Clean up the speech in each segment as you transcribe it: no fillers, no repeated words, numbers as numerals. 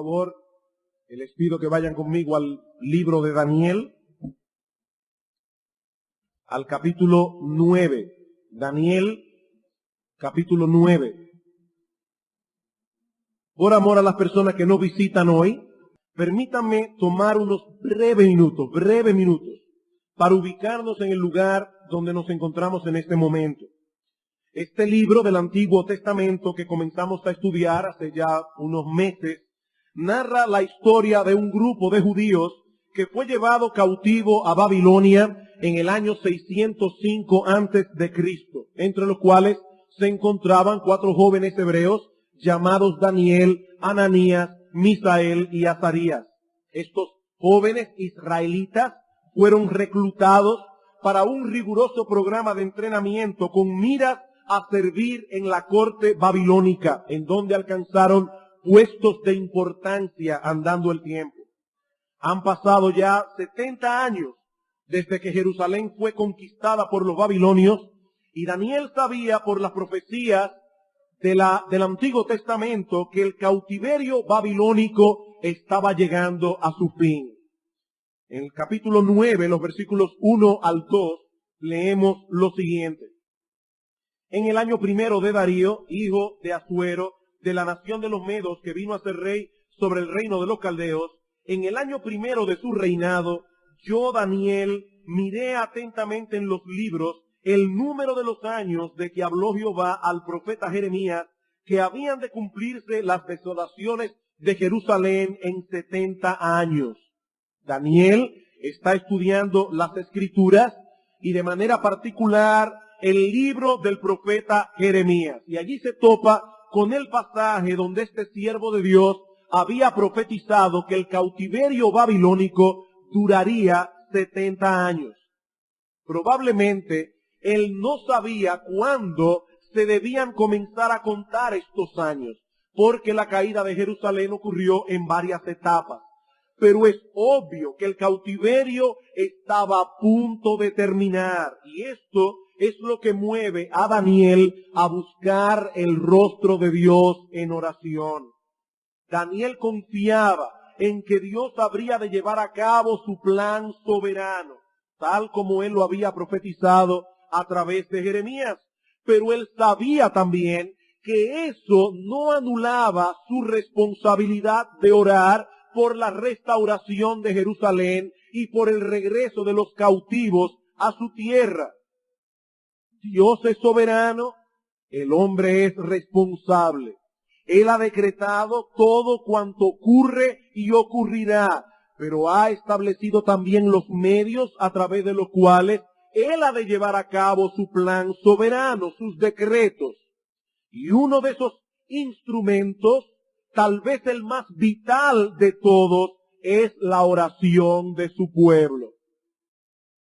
favor, les pido que vayan conmigo al libro de Daniel, al capítulo 9. Daniel, capítulo 9. Por amor a las personas que nos visitan hoy, permítanme tomar unos breves minutos, para ubicarnos en el lugar donde nos encontramos en este momento. Este libro del Antiguo Testamento que comenzamos a estudiar hace ya unos meses, narra la historia de un grupo de judíos que fue llevado cautivo a Babilonia en el año 605 antes de Cristo, entre los cuales se encontraban 4 jóvenes hebreos llamados Daniel, Ananías, Misael y Azarías. Estos jóvenes israelitas fueron reclutados para un riguroso programa de entrenamiento con miras a servir en la corte babilónica, en donde alcanzaron puestos de importancia andando el tiempo. Han pasado ya 70 años desde que Jerusalén fue conquistada por los babilonios, y Daniel sabía por las profecías del Antiguo Testamento que el cautiverio babilónico estaba llegando a su fin. En el capítulo 9, los versículos 1 al 2, leemos lo siguiente. En el año primero de Darío, hijo de Asuero, de la nación de los Medos, que vino a ser rey sobre el reino de los caldeos, en el año primero de su reinado, yo, Daniel, miré atentamente en los libros el número de los años de que habló Jehová al profeta Jeremías, que habían de cumplirse las desolaciones de Jerusalén en 70 años. Daniel está estudiando las Escrituras y de manera particular el libro del profeta Jeremías. Y allí se topa con el pasaje donde este siervo de Dios había profetizado que el cautiverio babilónico duraría 70 años. Probablemente él no sabía cuándo se debían comenzar a contar estos años, porque la caída de Jerusalén ocurrió en varias etapas. Pero es obvio que el cautiverio estaba a punto de terminar, y esto es lo que mueve a Daniel a buscar el rostro de Dios en oración. Daniel confiaba en que Dios habría de llevar a cabo su plan soberano, tal como él lo había profetizado a través de Jeremías. Pero él sabía también que eso no anulaba su responsabilidad de orar por la restauración de Jerusalén y por el regreso de los cautivos a su tierra. Dios es soberano, el hombre es responsable. Él ha decretado todo cuanto ocurre y ocurrirá, pero ha establecido también los medios a través de los cuales Él ha de llevar a cabo su plan soberano, sus decretos. Y uno de esos instrumentos, tal vez el más vital de todos, es la oración de su pueblo.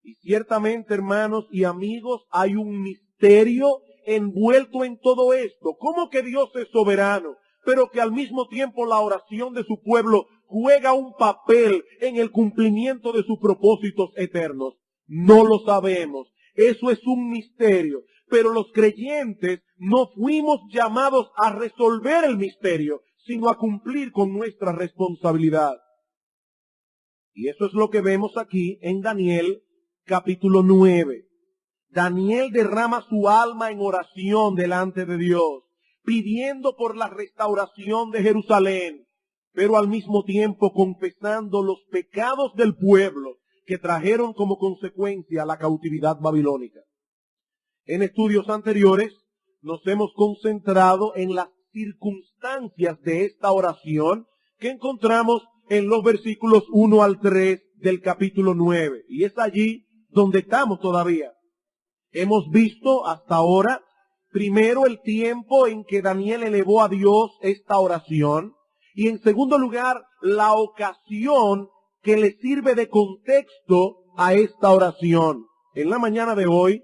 Y ciertamente, hermanos y amigos, hay un misterio envuelto en todo esto. ¿Cómo que Dios es soberano, pero que al mismo tiempo la oración de su pueblo juega un papel en el cumplimiento de sus propósitos eternos? No lo sabemos. Eso es un misterio. Pero los creyentes no fuimos llamados a resolver el misterio, sino a cumplir con nuestra responsabilidad. Y eso es lo que vemos aquí en Daniel capítulo 9. Daniel derrama su alma en oración delante de Dios, pidiendo por la restauración de Jerusalén, pero al mismo tiempo confesando los pecados del pueblo que trajeron como consecuencia la cautividad babilónica. En estudios anteriores nos hemos concentrado en las circunstancias de esta oración que encontramos en los versículos 1 al 3 del capítulo 9. Y es allí donde estamos todavía. Hemos visto hasta ahora, primero, el tiempo en que Daniel elevó a Dios esta oración, y en segundo lugar, la ocasión que le sirve de contexto a esta oración. En la mañana de hoy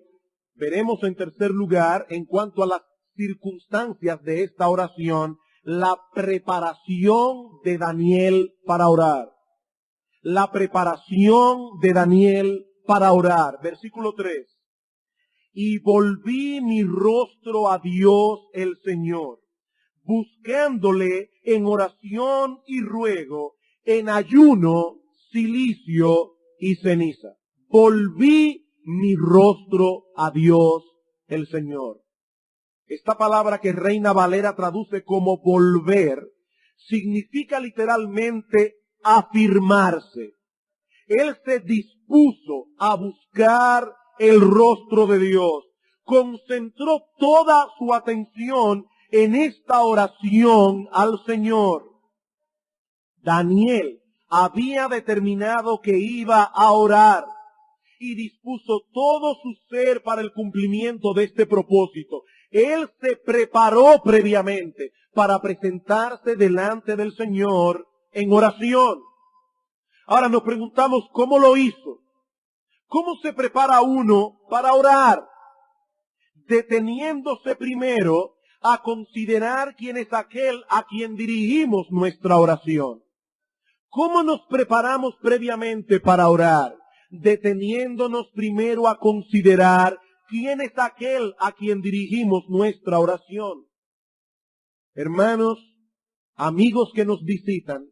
veremos en tercer lugar, en cuanto a las circunstancias de esta oración, la preparación de Daniel para orar. La preparación de Daniel para orar. Versículo 3. Y volví mi rostro a Dios el Señor, buscándole en oración y ruego, en ayuno, cilicio y ceniza. Volví mi rostro a Dios el Señor. Esta palabra que Reina Valera traduce como volver, significa literalmente afirmarse. Él se dispuso a buscar el rostro de Dios. Concentró toda su atención en esta oración al Señor. Daniel había determinado que iba a orar y dispuso todo su ser para el cumplimiento de este propósito. Él se preparó previamente para presentarse delante del Señor en oración. Ahora nos preguntamos cómo lo hizo. ¿Cómo se prepara uno para orar? Deteniéndose primero a considerar quién es aquel a quien dirigimos nuestra oración. ¿Cómo nos preparamos previamente para orar? Deteniéndonos primero a considerar quién es aquel a quien dirigimos nuestra oración. Hermanos, amigos que nos visitan,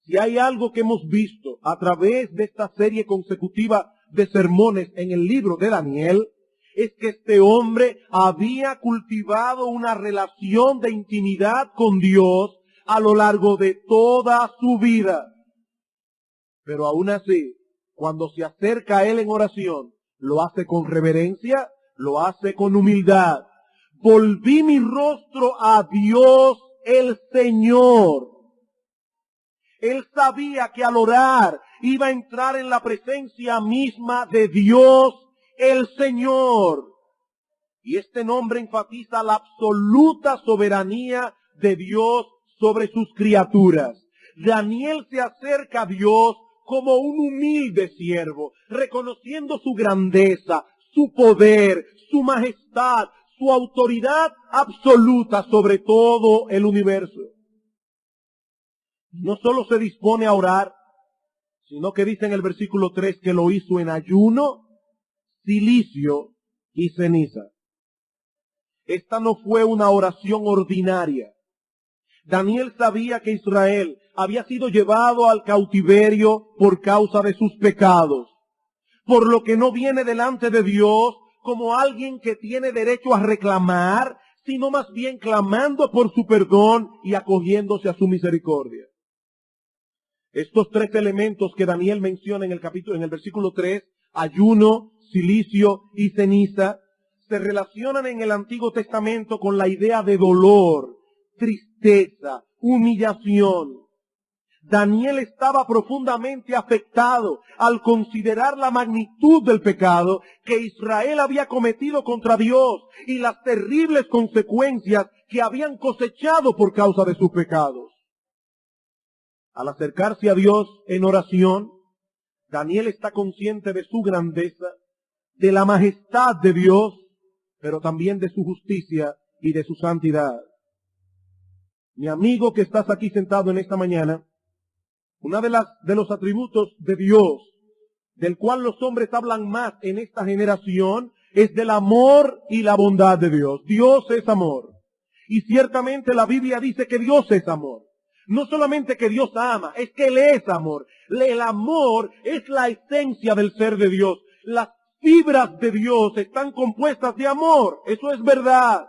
si hay algo que hemos visto a través de esta serie consecutiva de sermones en el libro de Daniel, es que este hombre había cultivado una relación de intimidad con Dios a lo largo de toda su vida. Pero aún así, cuando se acerca a él en oración, lo hace con reverencia, lo hace con humildad. Volví mi rostro a Dios el Señor. Él sabía que al orar iba a entrar en la presencia misma de Dios el Señor. Y este nombre enfatiza la absoluta soberanía de Dios sobre sus criaturas. Daniel se acerca a Dios como un humilde siervo, reconociendo su grandeza, su poder, su majestad, su autoridad absoluta sobre todo el universo. No solo se dispone a orar, sino que dice en el versículo 3 que lo hizo en ayuno, cilicio y ceniza. Esta no fue una oración ordinaria. Daniel sabía que Israel había sido llevado al cautiverio por causa de sus pecados, por lo que no viene delante de Dios como alguien que tiene derecho a reclamar, sino más bien clamando por su perdón y acogiéndose a su misericordia. Estos tres elementos que Daniel menciona en el versículo 3, ayuno, cilicio y ceniza, se relacionan en el Antiguo Testamento con la idea de dolor, tristeza, humillación. Daniel estaba profundamente afectado al considerar la magnitud del pecado que Israel había cometido contra Dios y las terribles consecuencias que habían cosechado por causa de sus pecados. Al acercarse a Dios en oración, Daniel está consciente de su grandeza, de la majestad de Dios, pero también de su justicia y de su santidad. Mi amigo que estás aquí sentado en esta mañana, una de los atributos de Dios, del cual los hombres hablan más en esta generación, es del amor y la bondad de Dios. Dios es amor. Y ciertamente la Biblia dice que Dios es amor. No solamente que Dios ama, es que Él es amor. El amor es la esencia del ser de Dios. Las fibras de Dios están compuestas de amor. Eso es verdad.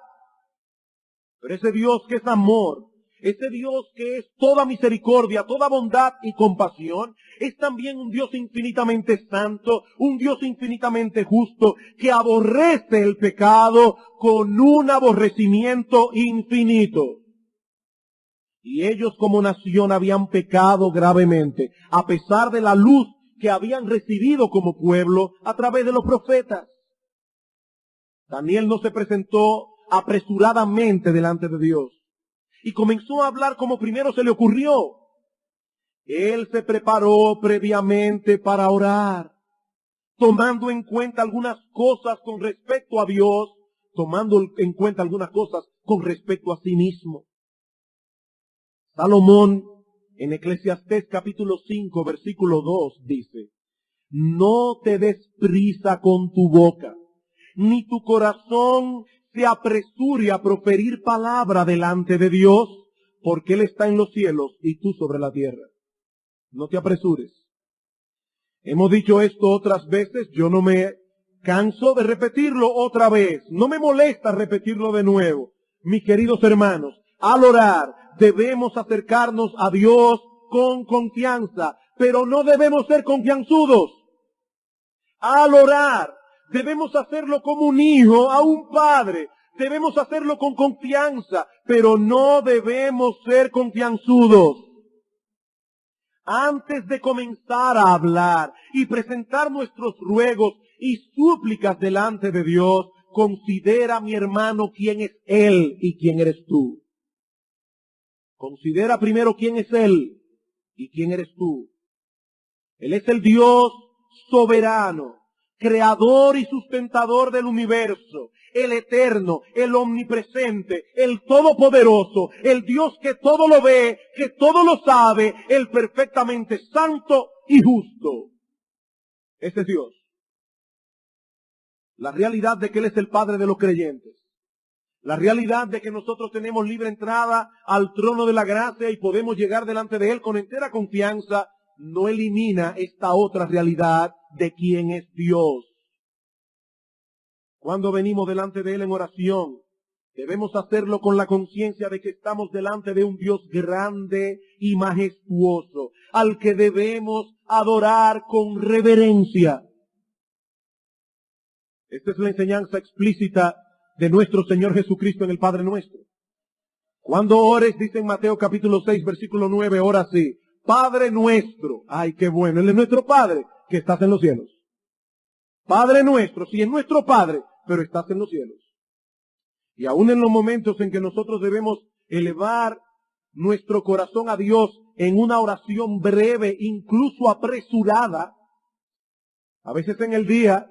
Pero ese Dios que es amor, ese Dios que es toda misericordia, toda bondad y compasión, es también un Dios infinitamente santo, un Dios infinitamente justo, que aborrece el pecado con un aborrecimiento infinito. Y ellos como nación habían pecado gravemente, a pesar de la luz que habían recibido como pueblo a través de los profetas. Daniel no se presentó apresuradamente delante de Dios y comenzó a hablar como primero se le ocurrió. Él se preparó previamente para orar, tomando en cuenta algunas cosas con respecto a Dios, tomando en cuenta algunas cosas con respecto a sí mismo. Salomón, en Eclesiastés capítulo 5, versículo 2, dice: no te des prisa con tu boca, ni tu corazón se apresure a proferir palabra delante de Dios, porque Él está en los cielos y tú sobre la tierra. No te apresures. Hemos dicho esto otras veces, yo no me canso de repetirlo otra vez. No me molesta repetirlo de nuevo. Mis queridos hermanos, al orar debemos acercarnos a Dios con confianza, pero no debemos ser confianzudos. Al orar debemos hacerlo como un hijo a un padre. Debemos hacerlo con confianza, pero no debemos ser confianzudos. Antes de comenzar a hablar y presentar nuestros ruegos y súplicas delante de Dios, considera, mi hermano, quién es Él y quién eres tú. Considera primero quién es Él y quién eres tú. Él es el Dios soberano, creador y sustentador del universo, el eterno, el omnipresente, el todopoderoso, el Dios que todo lo ve, que todo lo sabe, el perfectamente santo y justo. Ese es Dios. La realidad de que Él es el Padre de los creyentes. La realidad de que nosotros tenemos libre entrada al trono de la gracia y podemos llegar delante de Él con entera confianza, no elimina esta otra realidad de quién es Dios. Cuando venimos delante de Él en oración, debemos hacerlo con la conciencia de que estamos delante de un Dios grande y majestuoso, al que debemos adorar con reverencia. Esta es la enseñanza explícita de nuestro Señor Jesucristo en el Padre Nuestro. Cuando ores, dice en Mateo capítulo 6, versículo 9, ora así: Padre nuestro. Ay, qué bueno, Él es nuestro Padre que estás en los cielos. Padre nuestro, sí es nuestro Padre, pero estás en los cielos. Y aún en los momentos en que nosotros debemos elevar nuestro corazón a Dios en una oración breve, incluso apresurada, a veces en el día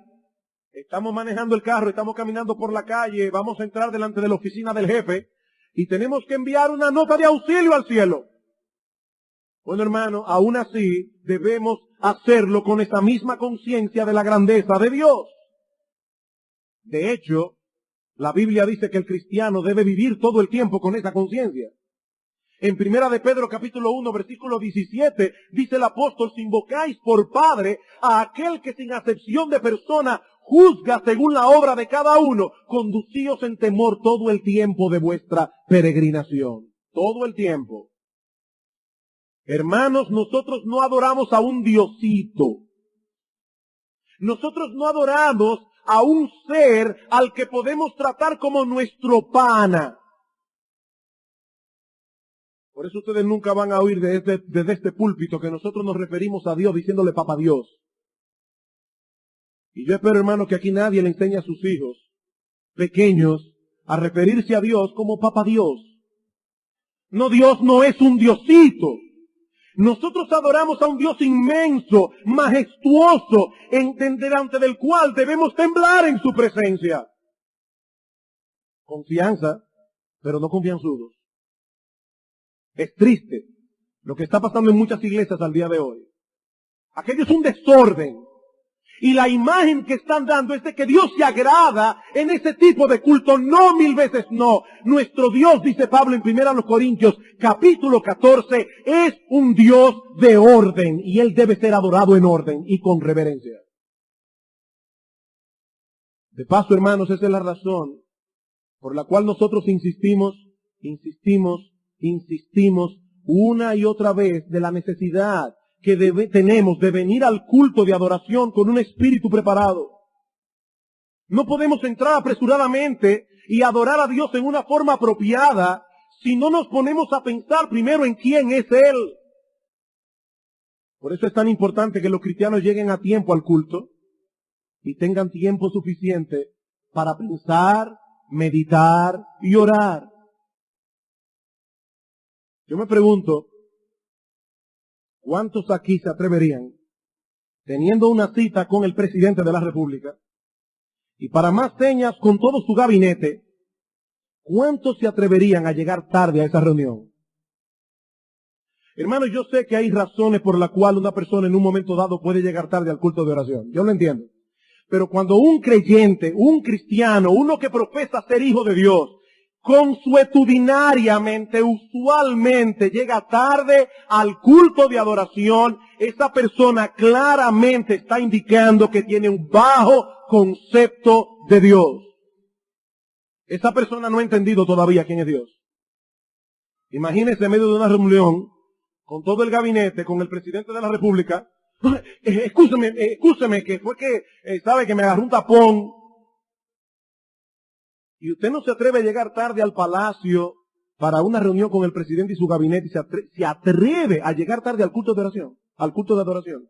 estamos manejando el carro, estamos caminando por la calle, vamos a entrar delante de la oficina del jefe y tenemos que enviar una nota de auxilio al cielo. Bueno, hermano, aún así debemos hacerlo con esa misma conciencia de la grandeza de Dios. De hecho, la Biblia dice que el cristiano debe vivir todo el tiempo con esa conciencia. En Primera de Pedro capítulo 1 versículo 17 dice el apóstol: si invocáis por Padre a aquel que sin acepción de persona juzga según la obra de cada uno, conducíos en temor todo el tiempo de vuestra peregrinación. Todo el tiempo. Hermanos, nosotros no adoramos a un diosito. Nosotros no adoramos a un ser al que podemos tratar como nuestro pana. Por eso ustedes nunca van a oír desde este púlpito que nosotros nos referimos a Dios diciéndole Papá Dios. Y yo espero, hermano, que aquí nadie le enseñe a sus hijos pequeños a referirse a Dios como Papá Dios. No, Dios no es un diosito. Nosotros adoramos a un Dios inmenso, majestuoso, delante del cual debemos temblar en su presencia. Confianza, pero no confianzudos. Es triste lo que está pasando en muchas iglesias al día de hoy. Aquello es un desorden. Y la imagen que están dando es de que Dios se agrada en ese tipo de culto. No, 1000 veces no. Nuestro Dios, dice Pablo en 1 Corintios capítulo 14, es un Dios de orden. Y Él debe ser adorado en orden y con reverencia. De paso, hermanos, esa es la razón por la cual nosotros insistimos una y otra vez de la necesidad que tenemos de venir al culto de adoración con un espíritu preparado. No podemos entrar apresuradamente y adorar a Dios en una forma apropiada si no nos ponemos a pensar primero en quién es Él. Por eso es tan importante que los cristianos lleguen a tiempo al culto y tengan tiempo suficiente para pensar, meditar y orar. Yo me pregunto, ¿cuántos aquí se atreverían, teniendo una cita con el presidente de la República, y para más señas con todo su gabinete, cuántos se atreverían a llegar tarde a esa reunión? Hermanos, yo sé que hay razones por las cuales una persona en un momento dado puede llegar tarde al culto de oración. Yo lo entiendo. Pero cuando un creyente, un cristiano, uno que profesa ser hijo de Dios, consuetudinariamente, usualmente llega tarde al culto de adoración, esa persona claramente está indicando que tiene un bajo concepto de Dios. Esa persona no ha entendido todavía quién es Dios. Imagínese en medio de una reunión con todo el gabinete, con el presidente de la República. Escúcheme, que fue que, sabe que me agarró un tapón. Y usted no se atreve a llegar tarde al palacio para una reunión con el presidente y su gabinete y se atreve a llegar tarde al culto de oración, al culto de adoración.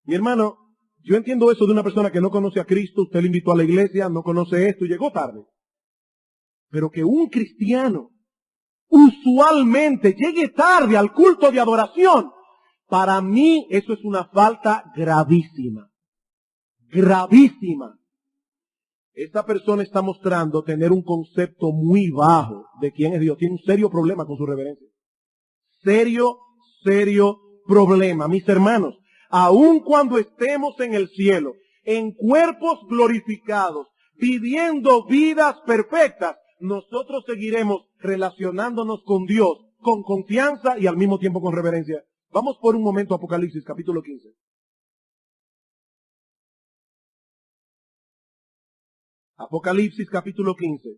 Mi hermano, yo entiendo eso de una persona que no conoce a Cristo, usted le invitó a la iglesia, no conoce esto y llegó tarde. Pero que un cristiano usualmente llegue tarde al culto de adoración, para mí eso es una falta gravísima. Gravísima. Esta persona está mostrando tener un concepto muy bajo de quién es Dios. Tiene un serio problema con su reverencia. Serio problema. Mis hermanos, aun cuando estemos en el cielo, en cuerpos glorificados, viviendo vidas perfectas, nosotros seguiremos relacionándonos con Dios con confianza y al mismo tiempo con reverencia. Vamos por un momento a Apocalipsis, capítulo 15. Apocalipsis capítulo 15.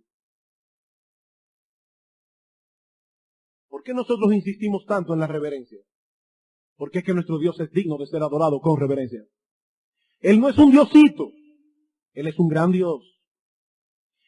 ¿Por qué nosotros insistimos tanto en la reverencia? Porque es que nuestro Dios es digno de ser adorado con reverencia. Él no es un diosito, Él es un gran Dios.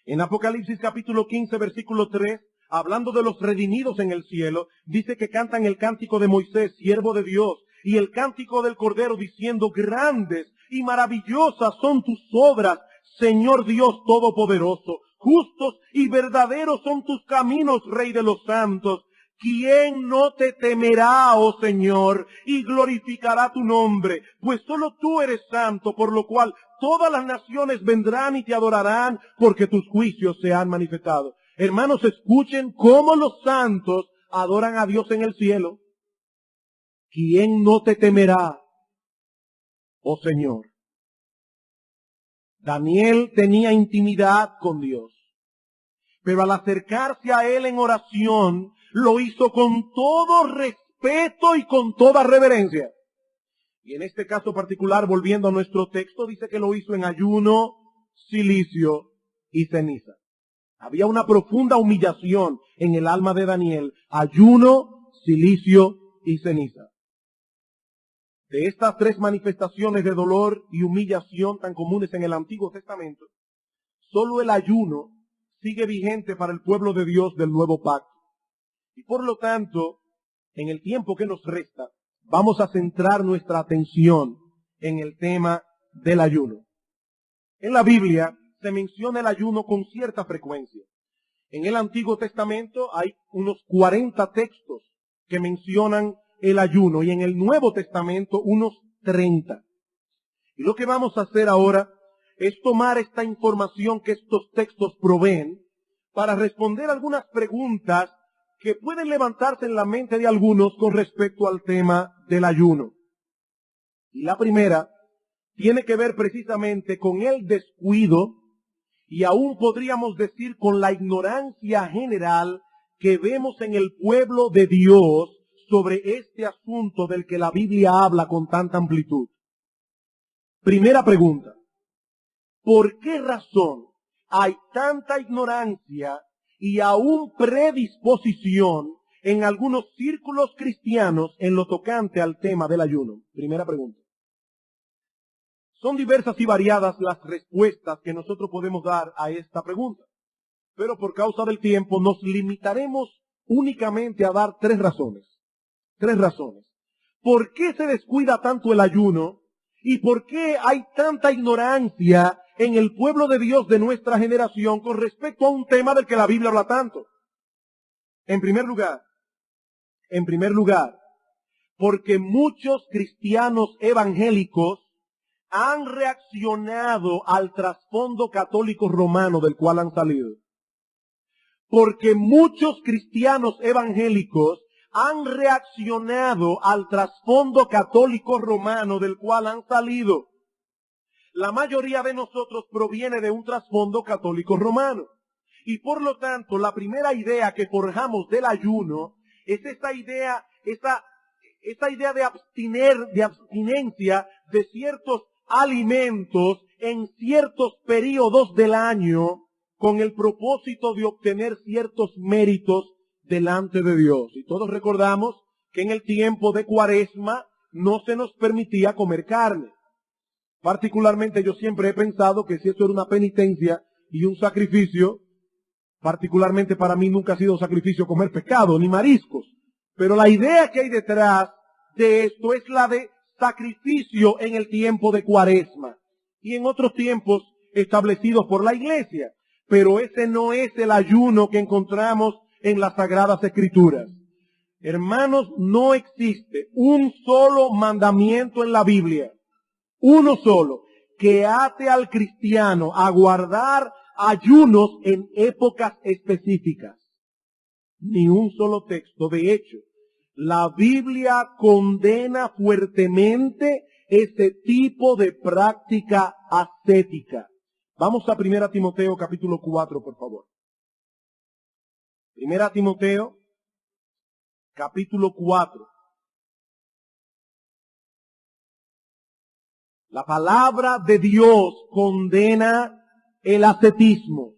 En Apocalipsis capítulo 15, versículo 3, hablando de los redimidos en el cielo, dice que cantan el cántico de Moisés, siervo de Dios, y el cántico del Cordero, diciendo: grandes y maravillosas son tus obras, Señor Dios Todopoderoso. Justos y verdaderos son tus caminos, Rey de los santos. ¿Quién no te temerá, oh Señor, y glorificará tu nombre? Pues solo tú eres santo, por lo cual todas las naciones vendrán y te adorarán, porque tus juicios se han manifestado. Hermanos, escuchen cómo los santos adoran a Dios en el cielo. ¿Quién no te temerá, oh Señor? Daniel tenía intimidad con Dios, pero al acercarse a él en oración, lo hizo con todo respeto y con toda reverencia. Y en este caso particular, volviendo a nuestro texto, dice que lo hizo en ayuno, cilicio y ceniza. Había una profunda humillación en el alma de Daniel: ayuno, cilicio y ceniza. De estas tres manifestaciones de dolor y humillación tan comunes en el Antiguo Testamento, solo el ayuno sigue vigente para el pueblo de Dios del Nuevo Pacto. Y por lo tanto, en el tiempo que nos resta, vamos a centrar nuestra atención en el tema del ayuno. En la Biblia se menciona el ayuno con cierta frecuencia. En el Antiguo Testamento hay unos 40 textos que mencionan el ayuno, y en el Nuevo Testamento unos 30. Y lo que vamos a hacer ahora es tomar esta información que estos textos proveen para responder algunas preguntas que pueden levantarse en la mente de algunos con respecto al tema del ayuno. Y la primera tiene que ver precisamente con el descuido, y aún podríamos decir con la ignorancia general que vemos en el pueblo de Dios sobre este asunto del que la Biblia habla con tanta amplitud. Primera pregunta: ¿por qué razón hay tanta ignorancia y aún predisposición en algunos círculos cristianos en lo tocante al tema del ayuno? Primera pregunta. Son diversas y variadas las respuestas que nosotros podemos dar a esta pregunta, pero por causa del tiempo nos limitaremos únicamente a dar tres razones. Tres razones. ¿Por qué se descuida tanto el ayuno? ¿Y por qué hay tanta ignorancia en el pueblo de Dios de nuestra generación con respecto a un tema del que la Biblia habla tanto? En primer lugar, porque muchos cristianos evangélicos han reaccionado al trasfondo católico romano del cual han salido. Porque muchos cristianos evangélicos han reaccionado al trasfondo católico romano del cual han salido. la mayoría de nosotros proviene de un trasfondo católico romano. Y por lo tanto, la primera idea que forjamos del ayuno es esta idea de abstinencia de ciertos alimentos en ciertos periodos del año con el propósito de obtener ciertos méritos delante de Dios. Y todos recordamos que en el tiempo de Cuaresma no se nos permitía comer carne. Particularmente yo siempre he pensado que si esto era una penitencia y un sacrificio, particularmente para mí nunca ha sido sacrificio comer pescado ni mariscos. Pero la idea que hay detrás de esto es la de sacrificio en el tiempo de Cuaresma y en otros tiempos establecidos por la Iglesia. Pero ese no es el ayuno que encontramos en las Sagradas Escrituras. Hermanos, no existe un solo mandamiento en la Biblia, uno solo, que ate al cristiano a guardar ayunos en épocas específicas. Ni un solo texto. De hecho, la Biblia condena fuertemente ese tipo de práctica ascética. Vamos a 1 Timoteo capítulo 4, por favor. 1 Timoteo capítulo 4. La palabra de Dios condena el ascetismo.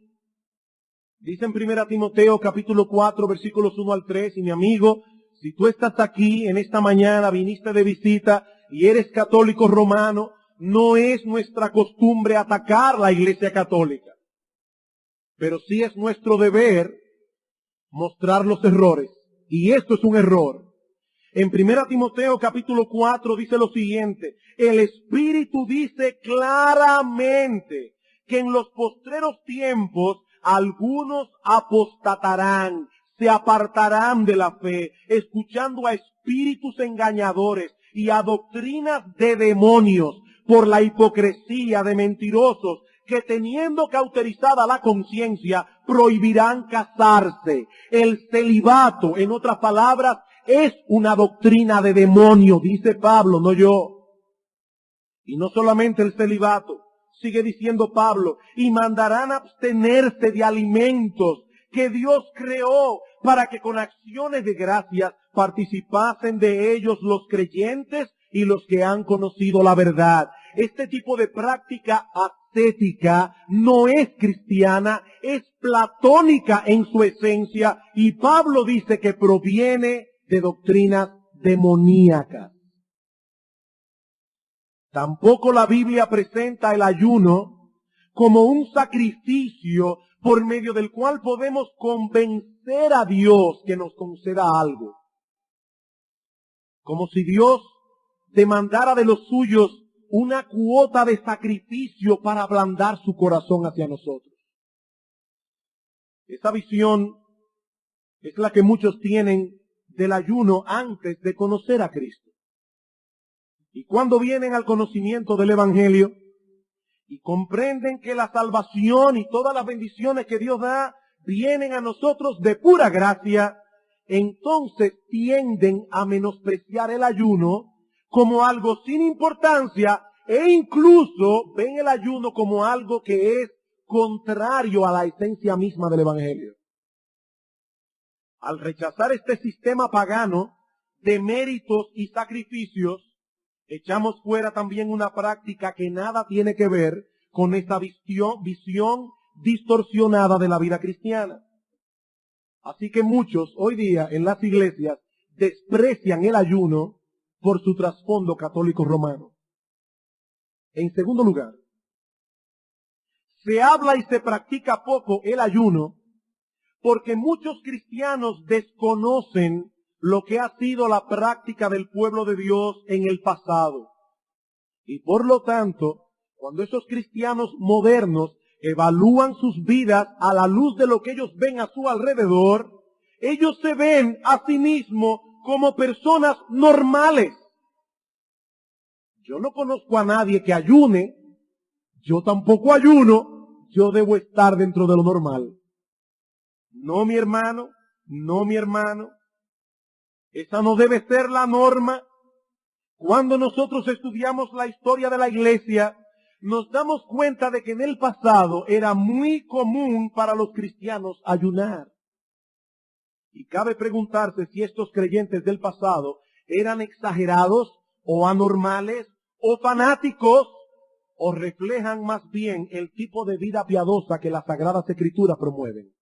Dice en 1 Timoteo capítulo 4, versículos 1 al 3, y mi amigo, si tú estás aquí en esta mañana, viniste de visita y eres católico romano, no es nuestra costumbre atacar la Iglesia Católica, pero sí es nuestro deber mostrar los errores. Y esto es un error. En 1 Timoteo capítulo 4 dice lo siguiente: el Espíritu dice claramente que en los postreros tiempos algunos apostatarán, se apartarán de la fe, escuchando a espíritus engañadores y a doctrinas de demonios, por la hipocresía de mentirosos que, teniendo cauterizada la conciencia, prohibirán casarse. El celibato, en otras palabras, es una doctrina de demonio, dice Pablo, no yo. Y no solamente el celibato, sigue diciendo Pablo, y mandarán abstenerse de alimentos que Dios creó para que con acciones de gracias participasen de ellos los creyentes y los que han conocido la verdad. Este tipo de práctica ascética no es cristiana, es platónica en su esencia, y Pablo dice que proviene de doctrinas demoníacas. Tampoco la Biblia presenta el ayuno como un sacrificio por medio del cual podemos convencer a Dios que nos conceda algo. Como si Dios demandara de los suyos una cuota de sacrificio para ablandar su corazón hacia nosotros. Esa visión es la que muchos tienen del ayuno antes de conocer a Cristo. Y cuando vienen al conocimiento del Evangelio y comprenden que la salvación y todas las bendiciones que Dios da vienen a nosotros de pura gracia, entonces tienden a menospreciar el ayuno como algo sin importancia e incluso ven el ayuno como algo que es contrario a la esencia misma del Evangelio. Al rechazar este sistema pagano de méritos y sacrificios, echamos fuera también una práctica que nada tiene que ver con esta visión distorsionada de la vida cristiana. Así que muchos hoy día en las iglesias desprecian el ayuno por su trasfondo católico romano. En segundo lugar, se habla y se practica poco el ayuno porque muchos cristianos desconocen lo que ha sido la práctica del pueblo de Dios en el pasado. Y por lo tanto, cuando esos cristianos modernos evalúan sus vidas a la luz de lo que ellos ven a su alrededor, ellos se ven a sí mismos como personas normales. Yo no conozco a nadie que ayune, yo tampoco ayuno, yo debo estar dentro de lo normal. No, mi hermano, no, mi hermano. Esa no debe ser la norma. Cuando nosotros estudiamos la historia de la iglesia, nos damos cuenta de que en el pasado era muy común para los cristianos ayunar. Y cabe preguntarse si estos creyentes del pasado eran exagerados o anormales o fanáticos o reflejan más bien el tipo de vida piadosa que las Sagradas Escrituras promueven.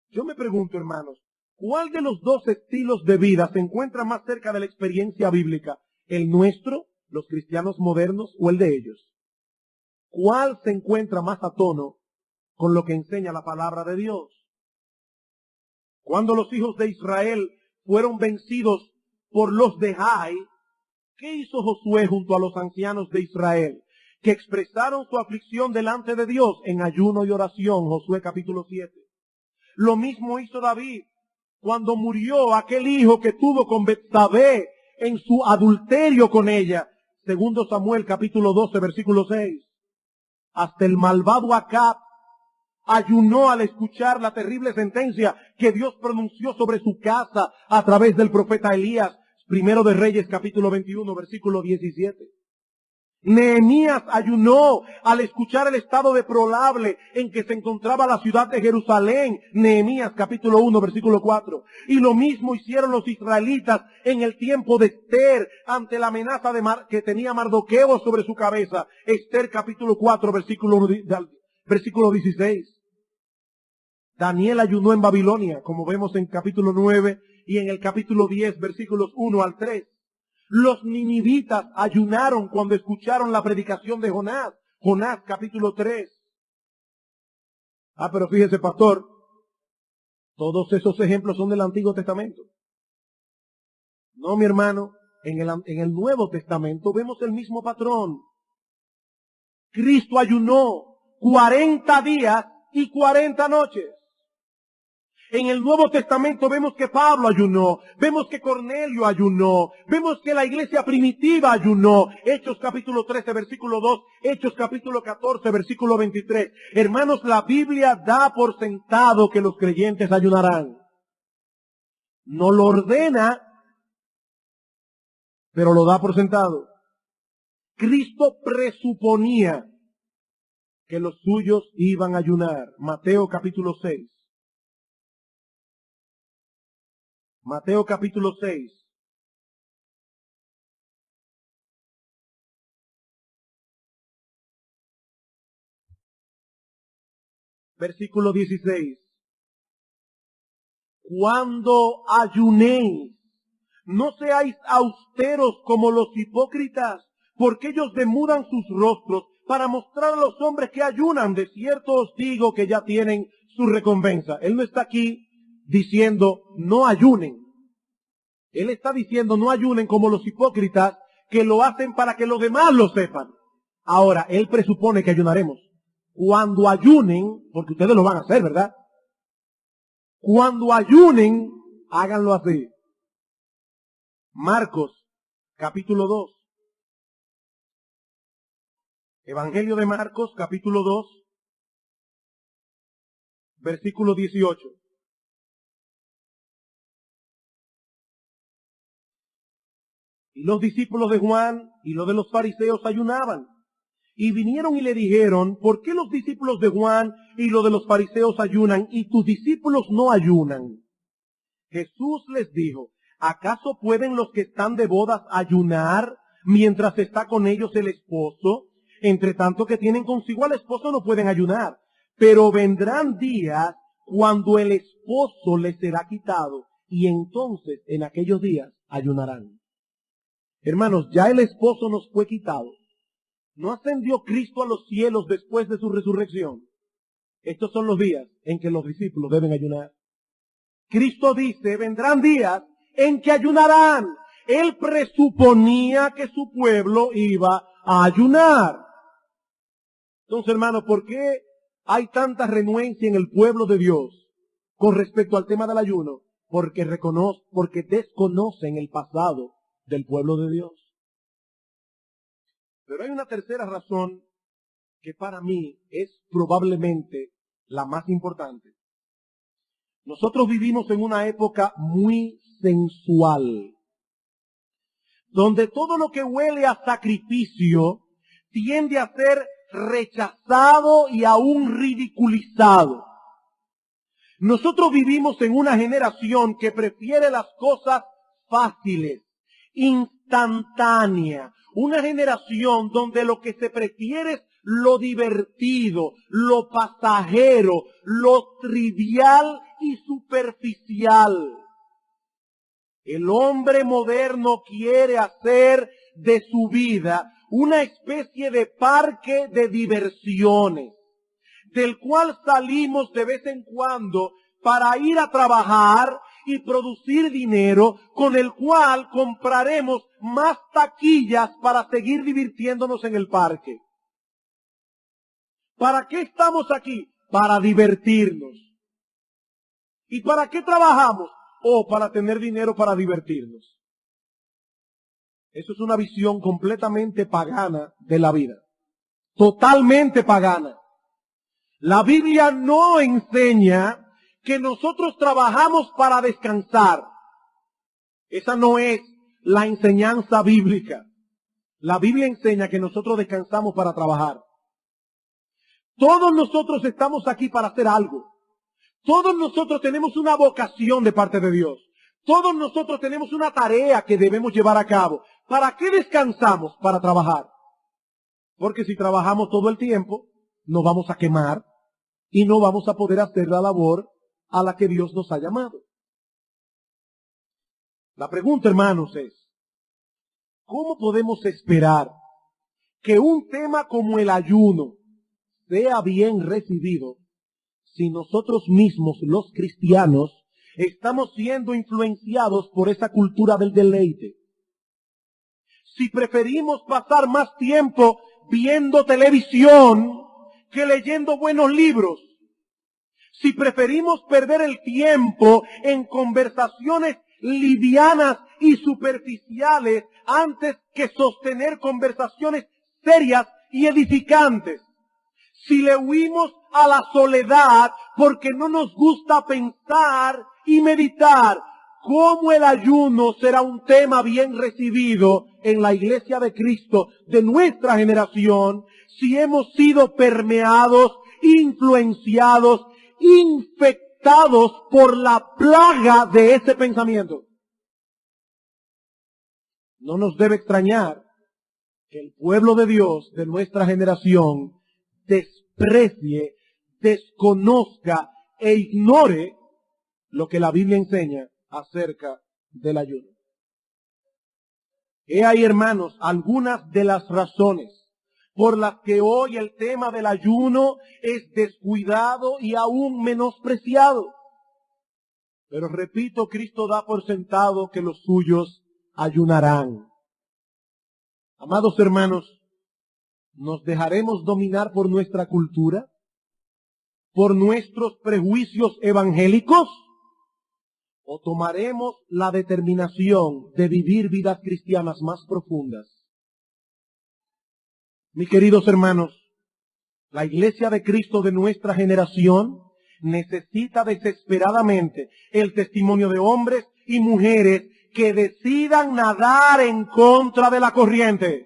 Yo me pregunto, hermanos, ¿cuál de los dos estilos de vida se encuentra más cerca de la experiencia bíblica? ¿El nuestro, los cristianos modernos, o el de ellos? ¿Cuál se encuentra más a tono con lo que enseña la palabra de Dios? Cuando los hijos de Israel fueron vencidos por los de Jai, ¿qué hizo Josué junto a los ancianos de Israel? Que expresaron su aflicción delante de Dios en ayuno y oración, Josué capítulo 7. Lo mismo hizo David cuando murió aquel hijo que tuvo con Betsabé en su adulterio con ella, segundo Samuel capítulo 12, versículo 6. Hasta el malvado Acab ayunó al escuchar la terrible sentencia que Dios pronunció sobre su casa a través del profeta Elías, primero de Reyes capítulo 21, versículo 17. Nehemías ayunó al escuchar el estado deplorable en que se encontraba la ciudad de Jerusalén. Nehemías capítulo 1 versículo 4. Y lo mismo hicieron los israelitas en el tiempo de Esther ante la amenaza que tenía Mardoqueo sobre su cabeza. Esther capítulo 4 versículo 16. Daniel ayunó en Babilonia, como vemos en capítulo 9 y en el capítulo 10 versículos 1 al 3. Los ninivitas ayunaron cuando escucharon la predicación de Jonás. Jonás capítulo 3. Pero fíjese, pastor, todos esos ejemplos son del Antiguo Testamento. No, mi hermano, en el Nuevo Testamento vemos el mismo patrón. Cristo ayunó 40 días y 40 noches. En el Nuevo Testamento vemos que Pablo ayunó, vemos que Cornelio ayunó, vemos que la iglesia primitiva ayunó. Hechos capítulo 13, versículo 2, Hechos capítulo 14, versículo 23. Hermanos, la Biblia da por sentado que los creyentes ayunarán. No lo ordena, pero lo da por sentado. Cristo presuponía que los suyos iban a ayunar. Mateo capítulo 6. Mateo capítulo 6. Versículo 16. Cuando ayunéis, no seáis austeros como los hipócritas, porque ellos demudan sus rostros para mostrar a los hombres que ayunan. De cierto os digo que ya tienen su recompensa. Él no está aquí diciendo no ayunen. Él está diciendo no ayunen como los hipócritas que lo hacen para que los demás lo sepan. Ahora, él presupone que ayunaremos. Cuando ayunen, porque ustedes lo van a hacer, ¿verdad? Cuando ayunen, háganlo así. Marcos, capítulo 2. Evangelio de Marcos, capítulo 2, versículo 18. Y los discípulos de Juan y los de los fariseos ayunaban. Y vinieron y le dijeron, ¿por qué los discípulos de Juan y los de los fariseos ayunan y tus discípulos no ayunan? Jesús les dijo, ¿acaso pueden los que están de bodas ayunar mientras está con ellos el esposo? Entre tanto que tienen consigo al esposo no pueden ayunar. Pero vendrán días cuando el esposo les será quitado y entonces en aquellos días ayunarán. Hermanos, ya el esposo nos fue quitado. ¿No ascendió Cristo a los cielos después de su resurrección? Estos son los días en que los discípulos deben ayunar. Cristo dice, vendrán días en que ayunarán. Él presuponía que su pueblo iba a ayunar. Entonces, hermanos, ¿por qué hay tanta renuencia en el pueblo de Dios con respecto al tema del ayuno? Porque desconocen el pasado del pueblo de Dios. Pero hay una tercera razón que para mí es probablemente la más importante. Nosotros vivimos en una época muy sensual, donde todo lo que huele a sacrificio tiende a ser rechazado y aún ridiculizado. Nosotros vivimos en una generación que prefiere las cosas fáciles, instantáneas. Una generación donde lo que se prefiere es lo divertido, lo pasajero, lo trivial y superficial. El hombre moderno quiere hacer de su vida una especie de parque de diversiones, del cual salimos de vez en cuando para ir a trabajar y producir dinero, con el cual compraremos más taquillas para seguir divirtiéndonos en el parque. ¿Para qué estamos aquí? Para divertirnos. ¿Y para qué trabajamos? Para tener dinero para divertirnos. Eso es una visión completamente pagana de la vida. Totalmente pagana. La Biblia no enseña que nosotros trabajamos para descansar. Esa no es la enseñanza bíblica. La Biblia enseña que nosotros descansamos para trabajar. Todos nosotros estamos aquí para hacer algo. Todos nosotros tenemos una vocación de parte de Dios. Todos nosotros tenemos una tarea que debemos llevar a cabo. ¿Para qué descansamos? Para trabajar. Porque si trabajamos todo el tiempo, nos vamos a quemar y no vamos a poder hacer la labor a la que Dios nos ha llamado. La pregunta, hermanos, es, ¿cómo podemos esperar que un tema como el ayuno sea bien recibido si nosotros mismos, los cristianos, estamos siendo influenciados por esa cultura del deleite? Si preferimos pasar más tiempo viendo televisión que leyendo buenos libros, si preferimos perder el tiempo en conversaciones livianas y superficiales antes que sostener conversaciones serias y edificantes, si le huimos a la soledad porque no nos gusta pensar y meditar, ¿cómo el ayuno será un tema bien recibido en la iglesia de Cristo de nuestra generación si hemos sido permeados, influenciados, infectados por la plaga de ese pensamiento? No nos debe extrañar que el pueblo de Dios de nuestra generación desprecie, desconozca e ignore lo que la Biblia enseña acerca del ayuno. He ahí, hermanos, algunas de las razones por las que hoy el tema del ayuno es descuidado y aún menospreciado. Pero repito, Cristo da por sentado que los suyos ayunarán. Amados hermanos, ¿nos dejaremos dominar por nuestra cultura? ¿Por nuestros prejuicios evangélicos? ¿O tomaremos la determinación de vivir vidas cristianas más profundas? Mis queridos hermanos, la iglesia de Cristo de nuestra generación necesita desesperadamente el testimonio de hombres y mujeres que decidan nadar en contra de la corriente.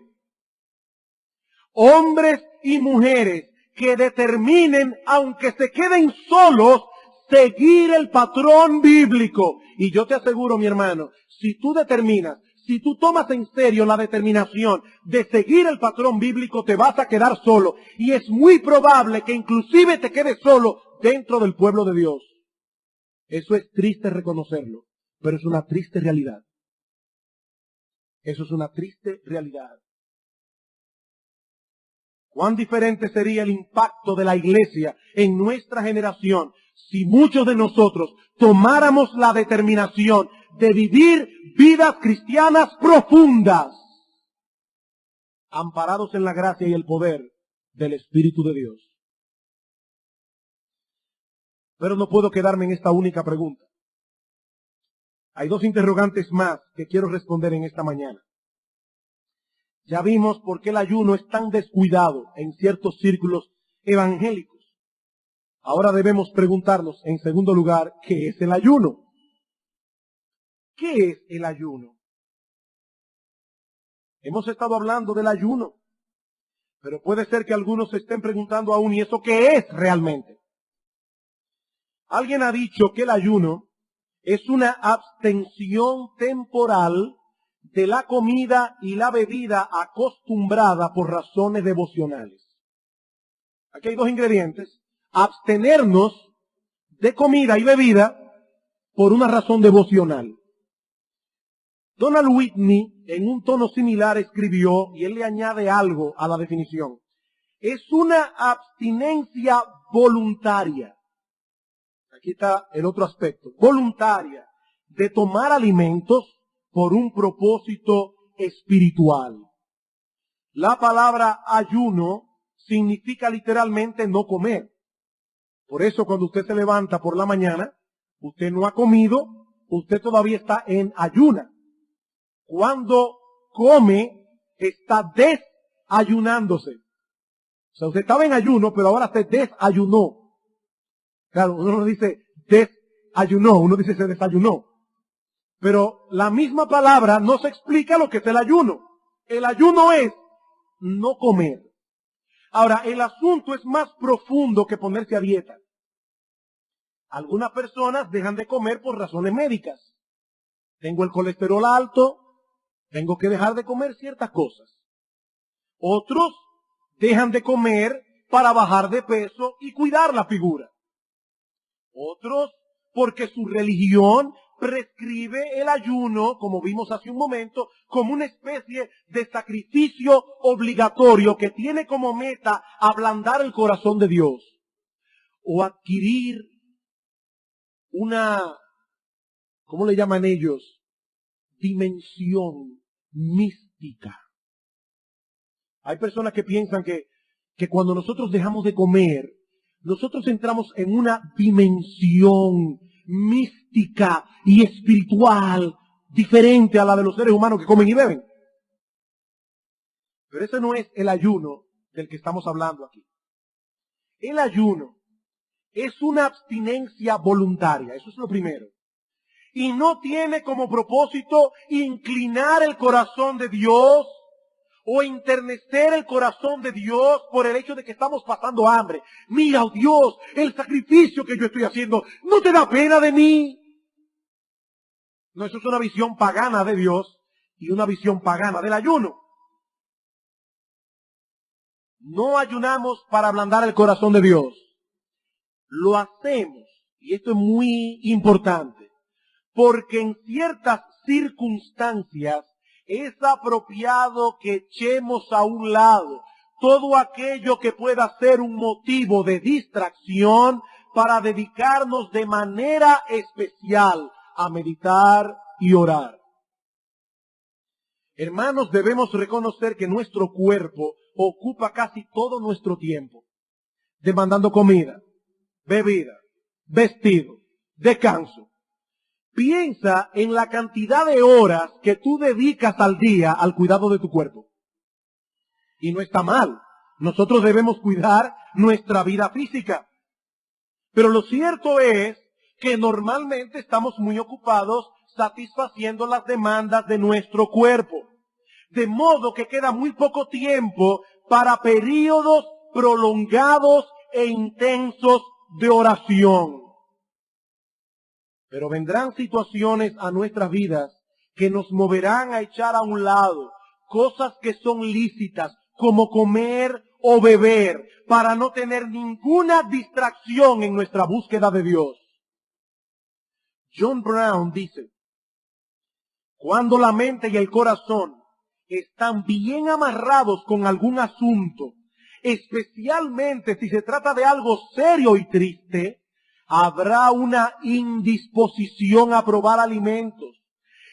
Hombres y mujeres que determinen, aunque se queden solos, seguir el patrón bíblico. Y yo te aseguro, mi hermano, si tú determinas, si tú tomas en serio la determinación de seguir el patrón bíblico, te vas a quedar solo. Y es muy probable que inclusive te quedes solo dentro del pueblo de Dios. Eso es triste reconocerlo, pero es una triste realidad. Eso es una triste realidad. ¿Cuán diferente sería el impacto de la iglesia en nuestra generación si muchos de nosotros tomáramos la determinación de vivir vidas cristianas profundas, amparados en la gracia y el poder del Espíritu de Dios? Pero no puedo quedarme en esta única pregunta. Hay dos interrogantes más que quiero responder en esta mañana. Ya vimos por qué el ayuno es tan descuidado en ciertos círculos evangélicos. Ahora debemos preguntarnos, en segundo lugar, ¿qué es el ayuno? ¿Qué es el ayuno? Hemos estado hablando del ayuno, Pero puede ser que algunos se estén preguntando aún, ¿y eso qué es realmente? Alguien ha dicho que el ayuno es una abstención temporal de la comida y la bebida acostumbrada por razones devocionales. Aquí hay dos ingredientes: abstenernos de comida y bebida por una razón devocional. Donald Whitney, en un tono similar, escribió, y él le añade algo a la definición: es una abstinencia voluntaria. Aquí está el otro aspecto: voluntaria, de tomar alimentos por un propósito espiritual. La palabra ayuno significa literalmente no comer. Por eso cuando usted se levanta por la mañana, usted no ha comido, usted todavía está en ayuna. Cuando come, está desayunándose. O sea, usted estaba en ayuno, pero ahora se desayunó. Claro, uno no dice desayunó, uno dice se desayunó. Pero la misma palabra no se explica lo que es el ayuno. El ayuno es no comer. Ahora, el asunto es más profundo que ponerse a dieta. Algunas personas dejan de comer por razones médicas. Tengo el colesterol alto, tengo que dejar de comer ciertas cosas. Otros dejan de comer para bajar de peso y cuidar la figura. Otros porque su religión prescribe el ayuno, como vimos hace un momento, como una especie de sacrificio obligatorio que tiene como meta ablandar el corazón de Dios o adquirir una, ¿cómo le llaman ellos? Dimensión mística. Hay personas que piensan que cuando nosotros dejamos de comer, nosotros entramos en una dimensión mística y espiritual diferente a la de los seres humanos que comen y beben. Pero ese no es el ayuno del que estamos hablando aquí. El ayuno es una abstinencia voluntaria, eso es lo primero. Y no tiene como propósito inclinar el corazón de Dios o enternecer el corazón de Dios por el hecho de que estamos pasando hambre. Mira, oh Dios, el sacrificio que yo estoy haciendo, ¿no te da pena de mí? No, eso es una visión pagana de Dios y una visión pagana del ayuno. No ayunamos para ablandar el corazón de Dios. Lo hacemos, y esto es muy importante, porque en ciertas circunstancias es apropiado que echemos a un lado todo aquello que pueda ser un motivo de distracción para dedicarnos de manera especial a meditar y orar. Hermanos, debemos reconocer que nuestro cuerpo ocupa casi todo nuestro tiempo, demandando comida, bebida, vestido, descanso. Piensa en la cantidad de horas que tú dedicas al día al cuidado de tu cuerpo. Y no está mal. Nosotros debemos cuidar nuestra vida física. Pero lo cierto es que normalmente estamos muy ocupados satisfaciendo las demandas de nuestro cuerpo. De modo que queda muy poco tiempo para periodos prolongados e intensos de oración. Pero vendrán situaciones a nuestras vidas que nos moverán a echar a un lado cosas que son lícitas, como comer o beber, para no tener ninguna distracción en nuestra búsqueda de Dios. John Brown dice: cuando la mente y el corazón están bien amarrados con algún asunto, especialmente si se trata de algo serio y triste, habrá una indisposición a probar alimentos.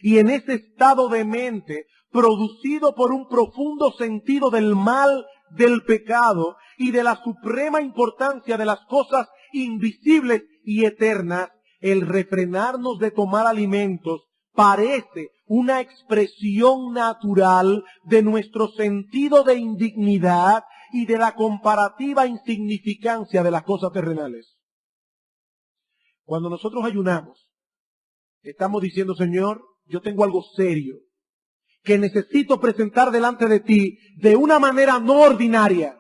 Y en ese estado de mente, producido por un profundo sentido del mal, del pecado y de la suprema importancia de las cosas invisibles y eternas, el refrenarnos de tomar alimentos parece una expresión natural de nuestro sentido de indignidad y de la comparativa insignificancia de las cosas terrenales. Cuando nosotros ayunamos, estamos diciendo: Señor, yo tengo algo serio que necesito presentar delante de ti de una manera no ordinaria.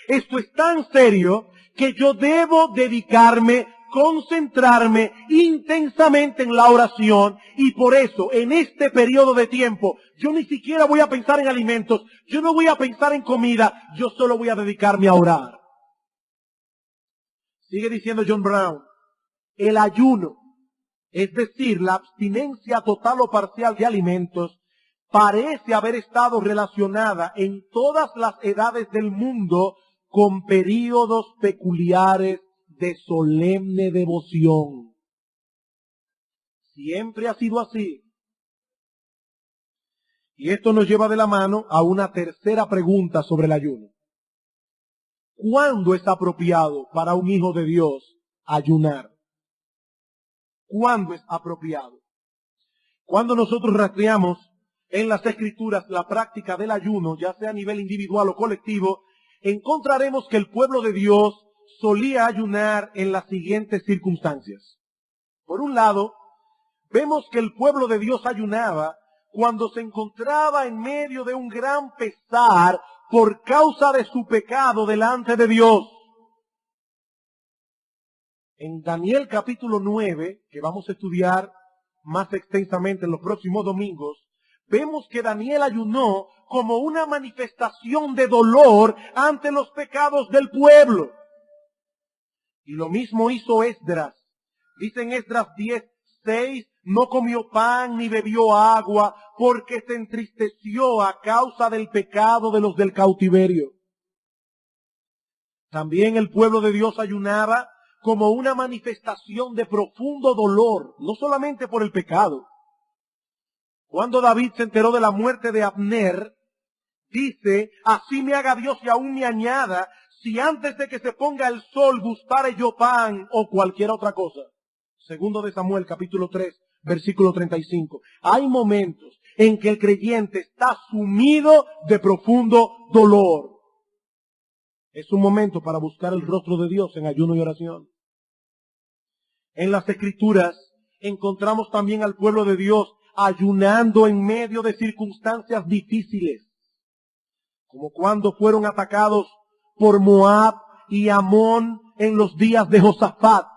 Esto es tan serio que yo debo dedicarme, concentrarme intensamente en la oración, y por eso en este periodo de tiempo yo ni siquiera voy a pensar en alimentos, yo no voy a pensar en comida, yo solo voy a dedicarme a orar. Sigue diciendo John Brown, el ayuno, es decir, la abstinencia total o parcial de alimentos, parece haber estado relacionada en todas las edades del mundo con períodos peculiares de solemne devoción. Siempre ha sido así. Y esto nos lleva de la mano a una tercera pregunta sobre el ayuno. ¿Cuándo es apropiado para un hijo de Dios ayunar? ¿Cuándo es apropiado? Cuando nosotros rastreamos en las Escrituras la práctica del ayuno, ya sea a nivel individual o colectivo, encontraremos que el pueblo de Dios solía ayunar en las siguientes circunstancias. Por un lado, vemos que el pueblo de Dios ayunaba cuando se encontraba en medio de un gran pesar por causa de su pecado delante de Dios. En Daniel capítulo 9, que vamos a estudiar más extensamente en los próximos domingos, vemos que Daniel ayunó como una manifestación de dolor ante los pecados del pueblo. Y lo mismo hizo Esdras. Dice en Esdras 10:6, no comió pan ni bebió agua porque se entristeció a causa del pecado de los del cautiverio. También el pueblo de Dios ayunaba como una manifestación de profundo dolor, no solamente por el pecado. Cuando David se enteró de la muerte de Abner, dice, así me haga Dios y aún me añada, si antes de que se ponga el sol gustare yo pan o cualquier otra cosa. Segundo de Samuel, capítulo 3, versículo 35. Hay momentos en que el creyente está sumido de profundo dolor. Es un momento para buscar el rostro de Dios en ayuno y oración. En las Escrituras encontramos también al pueblo de Dios ayunando en medio de circunstancias difíciles, como cuando fueron atacados por Moab y Amón en los días de Josafat.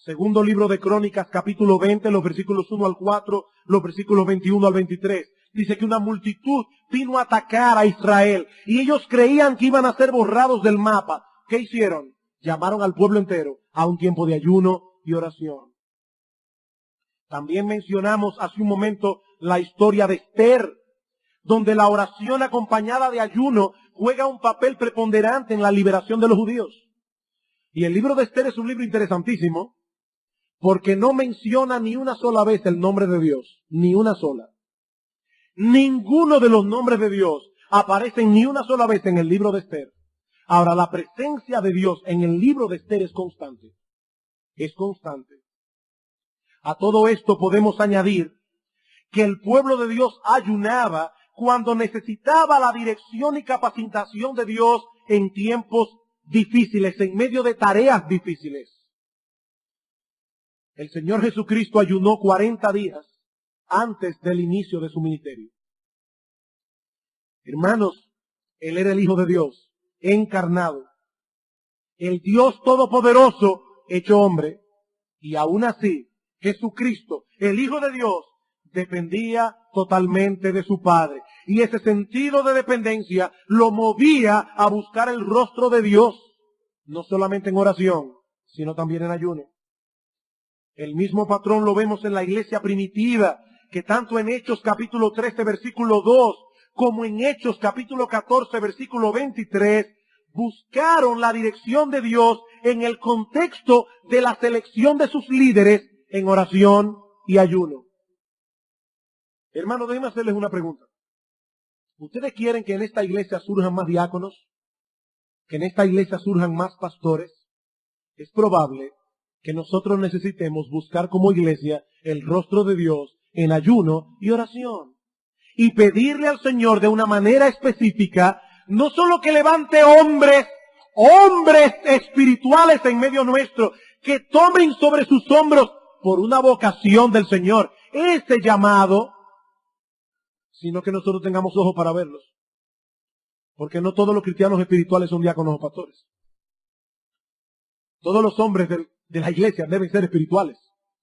Segundo libro de Crónicas, capítulo 20, los versículos 1 al 4, los versículos 21 al 23. Dice que una multitud vino a atacar a Israel y ellos creían que iban a ser borrados del mapa. ¿Qué hicieron? Llamaron al pueblo entero a un tiempo de ayuno y oración. También mencionamos hace un momento la historia de Esther, donde la oración acompañada de ayuno juega un papel preponderante en la liberación de los judíos. Y el libro de Esther es un libro interesantísimo, porque no menciona ni una sola vez el nombre de Dios, ni una sola. Ninguno de los nombres de Dios aparecen ni una sola vez en el libro de Esther. Ahora, la presencia de Dios en el libro de Esther es constante. Es constante. A todo esto podemos añadir que el pueblo de Dios ayunaba cuando necesitaba la dirección y capacitación de Dios en tiempos difíciles, en medio de tareas difíciles. El Señor Jesucristo ayunó 40 días antes del inicio de su ministerio. Hermanos, Él era el Hijo de Dios, encarnado. El Dios Todopoderoso hecho hombre. Y aún así, Jesucristo, el Hijo de Dios, dependía totalmente de su Padre. Y ese sentido de dependencia lo movía a buscar el rostro de Dios, no solamente en oración, sino también en ayuno. El mismo patrón lo vemos en la iglesia primitiva, que tanto en Hechos capítulo 13, versículo 2, como en Hechos capítulo 14, versículo 23, buscaron la dirección de Dios en el contexto de la selección de sus líderes en oración y ayuno. Hermanos, déjenme hacerles una pregunta. ¿Ustedes quieren que en esta iglesia surjan más diáconos? ¿Que en esta iglesia surjan más pastores? Es probable que nosotros necesitemos buscar como iglesia el rostro de Dios en ayuno y oración. Y pedirle al Señor de una manera específica, no solo que levante hombres espirituales en medio nuestro, que tomen sobre sus hombros por una vocación del Señor ese llamado, sino que nosotros tengamos ojos para verlos. Porque no todos los cristianos espirituales son diáconos o pastores. Todos los hombres de la iglesia deben ser espirituales,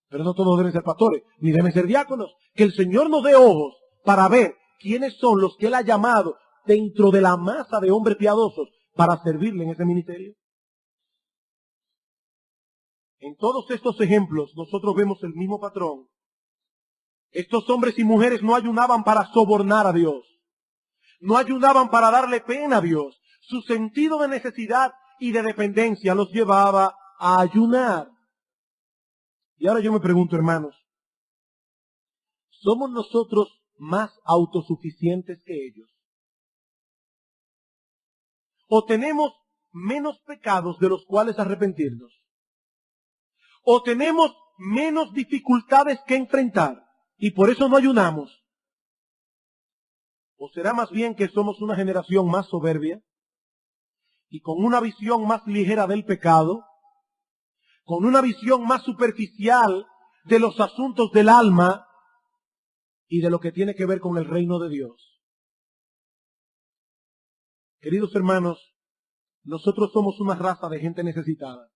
pero no todos deben ser pastores, ni deben ser diáconos. Que el Señor nos dé ojos para ver quiénes son los que Él ha llamado dentro de la masa de hombres piadosos para servirle en ese ministerio. En todos estos ejemplos nosotros vemos el mismo patrón. Estos hombres y mujeres no ayunaban para sobornar a Dios. No ayunaban para darle pena a Dios. Su sentido de necesidad y de dependencia los llevaba a ayunar. Y ahora yo me pregunto, hermanos, ¿somos nosotros más autosuficientes que ellos? ¿O tenemos menos pecados de los cuales arrepentirnos? ¿O tenemos menos dificultades que enfrentar y por eso no ayunamos? ¿O será más bien que somos una generación más soberbia y con una visión más ligera del pecado, con una visión más superficial de los asuntos del alma y de lo que tiene que ver con el reino de Dios? Queridos hermanos, nosotros somos una raza de gente necesitada.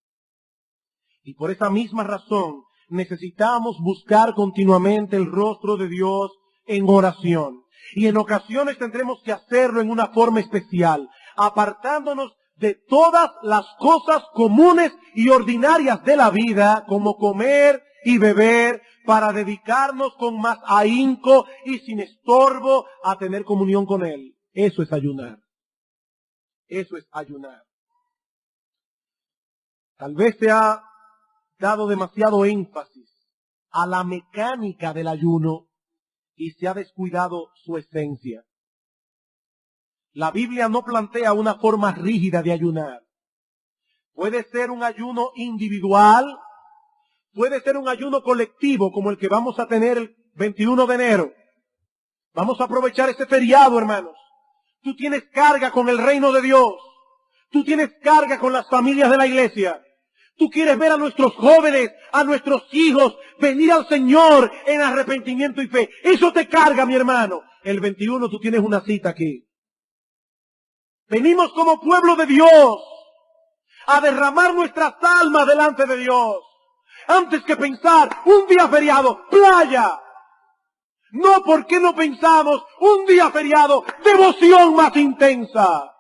Y por esa misma razón necesitamos buscar continuamente el rostro de Dios en oración. Y en ocasiones tendremos que hacerlo en una forma especial, apartándonos de todas las cosas comunes y ordinarias de la vida, como comer y beber, para dedicarnos con más ahínco y sin estorbo a tener comunión con Él. Eso es ayunar. Eso es ayunar. Tal vez se ha dado demasiado énfasis a la mecánica del ayuno y se ha descuidado su esencia. La Biblia no plantea una forma rígida de ayunar. Puede ser un ayuno individual, puede ser un ayuno colectivo como el que vamos a tener el 21 de enero. Vamos a aprovechar este feriado, hermanos. Tú tienes carga con el reino de Dios. Tú tienes carga con las familias de la iglesia. Tú quieres ver a nuestros jóvenes, a nuestros hijos, venir al Señor en arrepentimiento y fe. Eso te carga, mi hermano. El 21 tú tienes una cita aquí. Venimos como pueblo de Dios a derramar nuestras almas delante de Dios. Antes que pensar un día feriado, playa. No, ¿por qué no pensamos un día feriado, devoción más intensa?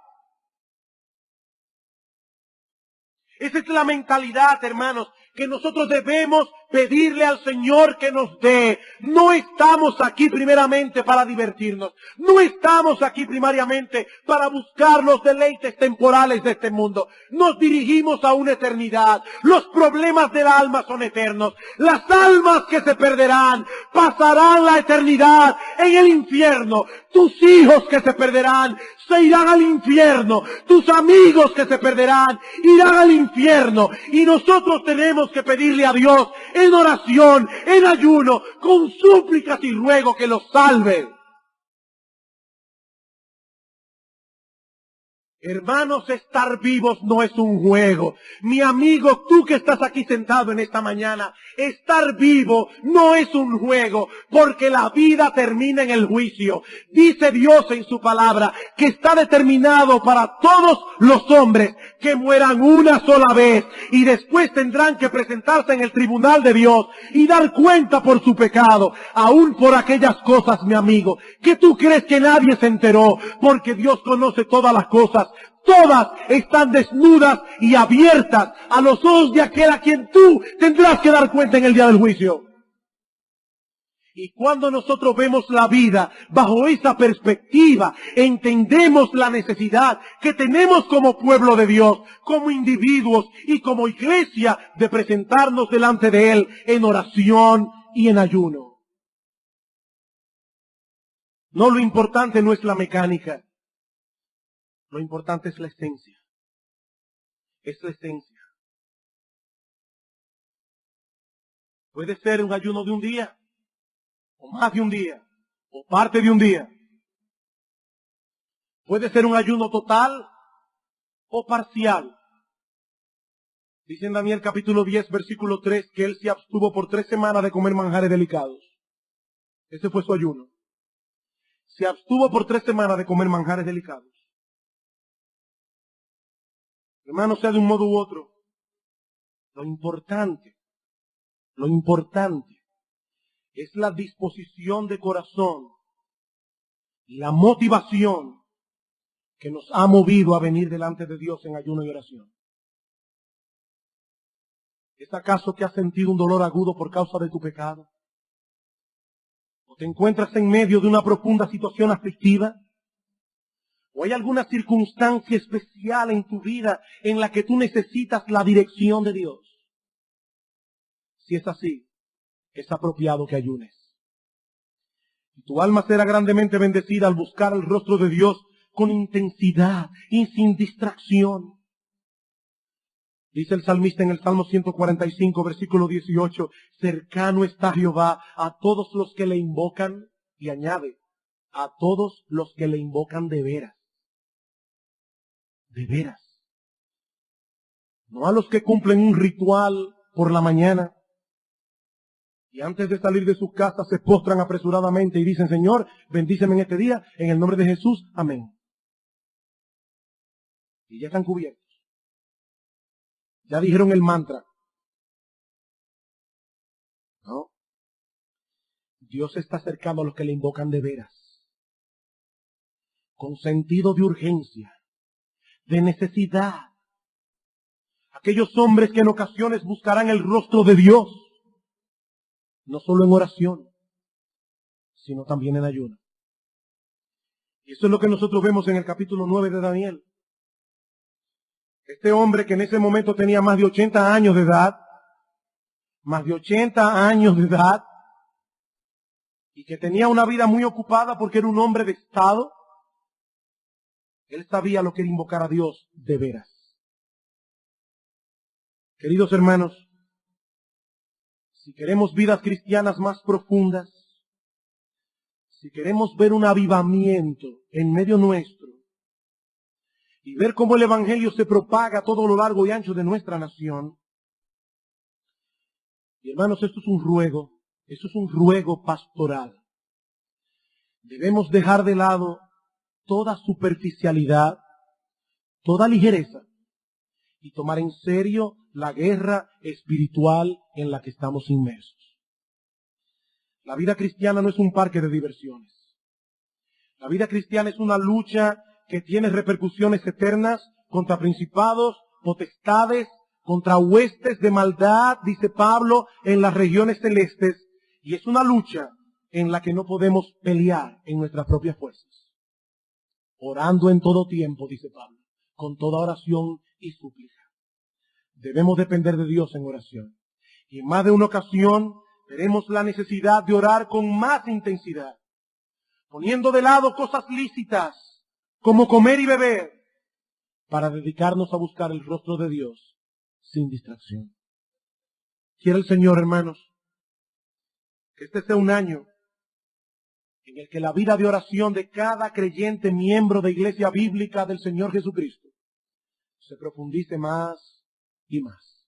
Esa es la mentalidad, hermanos, que nosotros debemos pedirle al Señor que nos dé. No estamos aquí primeramente para divertirnos. No estamos aquí primariamente para buscar los deleites temporales de este mundo. Nos dirigimos a una eternidad. Los problemas del alma son eternos. Las almas que se perderán pasarán la eternidad en el infierno. Tus hijos que se perderán se irán al infierno. Tus amigos que se perderán irán al infierno. Y nosotros tenemos que pedirle a Dios en oración, en ayuno, con súplicas y ruego que los salve. Hermanos, estar vivos no es un juego. Mi amigo, tú que estás aquí sentado en esta mañana, estar vivo no es un juego, porque la vida termina en el juicio. Dice Dios en su palabra que está determinado para todos los hombres que mueran una sola vez y después tendrán que presentarse en el tribunal de Dios y dar cuenta por su pecado, aún por aquellas cosas, mi amigo, que tú crees que nadie se enteró, porque Dios conoce todas las cosas. Todas están desnudas y abiertas a los ojos de aquel a quien tú tendrás que dar cuenta en el día del juicio. Y cuando nosotros vemos la vida bajo esa perspectiva, entendemos la necesidad que tenemos como pueblo de Dios, como individuos y como iglesia de presentarnos delante de Él en oración y en ayuno. No, lo importante no es la mecánica. Lo importante es la esencia. Es la esencia. Puede ser un ayuno de un día, o más de un día, o parte de un día. Puede ser un ayuno total o parcial. Dice en Daniel capítulo 10, versículo 3, que él se abstuvo por 3 semanas de comer manjares delicados. Ese fue su ayuno. se abstuvo por 3 semanas de comer manjares delicados. Hermano, sea de un modo u otro, lo importante es la disposición de corazón, la motivación que nos ha movido a venir delante de Dios en ayuno y oración. ¿Es acaso que has sentido un dolor agudo por causa de tu pecado? ¿O te encuentras en medio de una profunda situación aflictiva? ¿O hay alguna circunstancia especial en tu vida en la que tú necesitas la dirección de Dios? Si es así, es apropiado que ayunes. Y tu alma será grandemente bendecida al buscar el rostro de Dios con intensidad y sin distracción. Dice el salmista en el Salmo 145, versículo 18, cercano está Jehová a todos los que le invocan, y añade, a todos los que le invocan de veras. De veras. No a los que cumplen un ritual por la mañana y antes de salir de sus casas se postran apresuradamente y dicen, Señor, bendíceme en este día, en el nombre de Jesús, amén. Y ya están cubiertos. Ya dijeron el mantra. No. Dios está cercano a los que le invocan de veras. Con sentido de urgencia, de necesidad. Aquellos hombres que en ocasiones buscarán el rostro de Dios. No solo en oración, sino también en ayuno. Y eso es lo que nosotros vemos en el capítulo 9 de Daniel. Este hombre que en ese momento tenía más de 80 años de edad, y que tenía una vida muy ocupada porque era un hombre de Estado, él sabía lo que era invocar a Dios de veras. Queridos hermanos, si queremos vidas cristianas más profundas, si queremos ver un avivamiento en medio nuestro, y ver cómo el Evangelio se propaga a todo lo largo y ancho de nuestra nación. Y hermanos, esto es un ruego pastoral. Debemos dejar de lado toda superficialidad, toda ligereza, y tomar en serio la guerra espiritual en la que estamos inmersos. La vida cristiana no es un parque de diversiones. La vida cristiana es una lucha que tiene repercusiones eternas contra principados, potestades, contra huestes de maldad, dice Pablo, en las regiones celestes. Y es una lucha en la que no podemos pelear en nuestras propias fuerzas. Orando en todo tiempo, dice Pablo, con toda oración y súplica. Debemos depender de Dios en oración. Y en más de una ocasión veremos la necesidad de orar con más intensidad, poniendo de lado cosas lícitas, como comer y beber, para dedicarnos a buscar el rostro de Dios sin distracción. Quiere el Señor, hermanos, que este sea un año en el que la vida de oración de cada creyente miembro de Iglesia Bíblica del Señor Jesucristo se profundice más y más.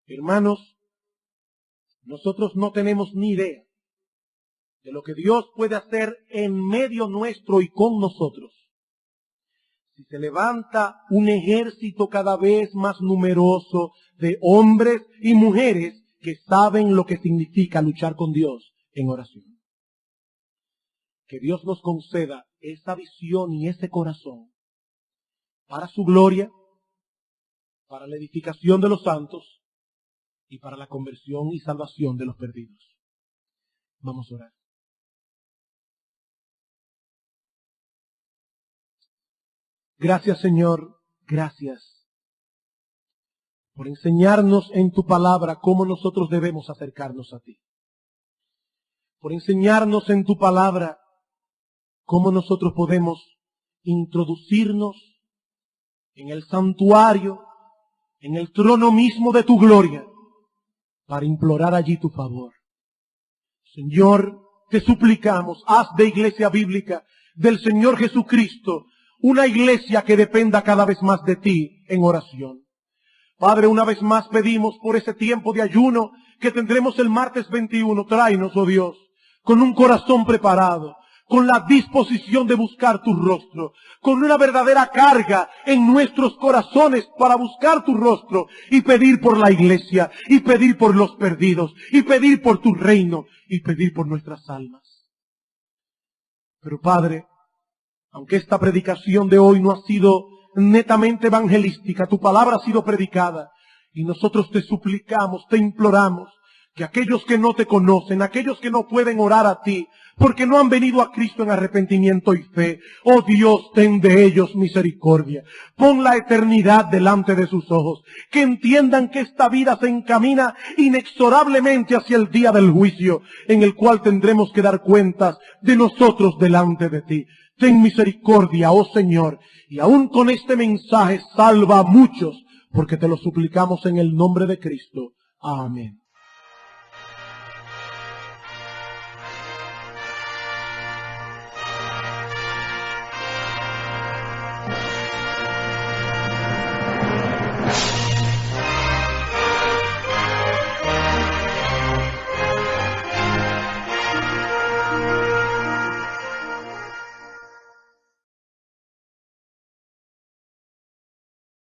Hermanos, nosotros no tenemos ni idea de lo que Dios puede hacer en medio nuestro y con nosotros. Si se levanta un ejército cada vez más numeroso de hombres y mujeres que saben lo que significa luchar con Dios en oración. Que Dios nos conceda esa visión y ese corazón para su gloria, para la edificación de los santos y para la conversión y salvación de los perdidos. Vamos a orar. Gracias, Señor, gracias por enseñarnos en tu palabra cómo nosotros debemos acercarnos a ti. Por enseñarnos en tu palabra cómo nosotros podemos introducirnos en el santuario, en el trono mismo de tu gloria, para implorar allí tu favor. Señor, te suplicamos, haz de Iglesia Bíblica del Señor Jesucristo una iglesia que dependa cada vez más de ti en oración. Padre, una vez más pedimos por ese tiempo de ayuno que tendremos el martes 21. Tráenos, oh Dios, con un corazón preparado, con la disposición de buscar tu rostro, con una verdadera carga en nuestros corazones para buscar tu rostro y pedir por la iglesia, y pedir por los perdidos, y pedir por tu reino, y pedir por nuestras almas. Pero Padre, aunque esta predicación de hoy no ha sido netamente evangelística, tu palabra ha sido predicada, y nosotros te suplicamos, te imploramos, que aquellos que no te conocen, aquellos que no pueden orar a ti, porque no han venido a Cristo en arrepentimiento y fe, oh Dios, ten de ellos misericordia. Pon la eternidad delante de sus ojos, que entiendan que esta vida se encamina inexorablemente hacia el día del juicio, en el cual tendremos que dar cuentas de nosotros delante de ti. Ten misericordia, oh Señor, y aún con este mensaje salva a muchos, porque te lo suplicamos en el nombre de Cristo. Amén.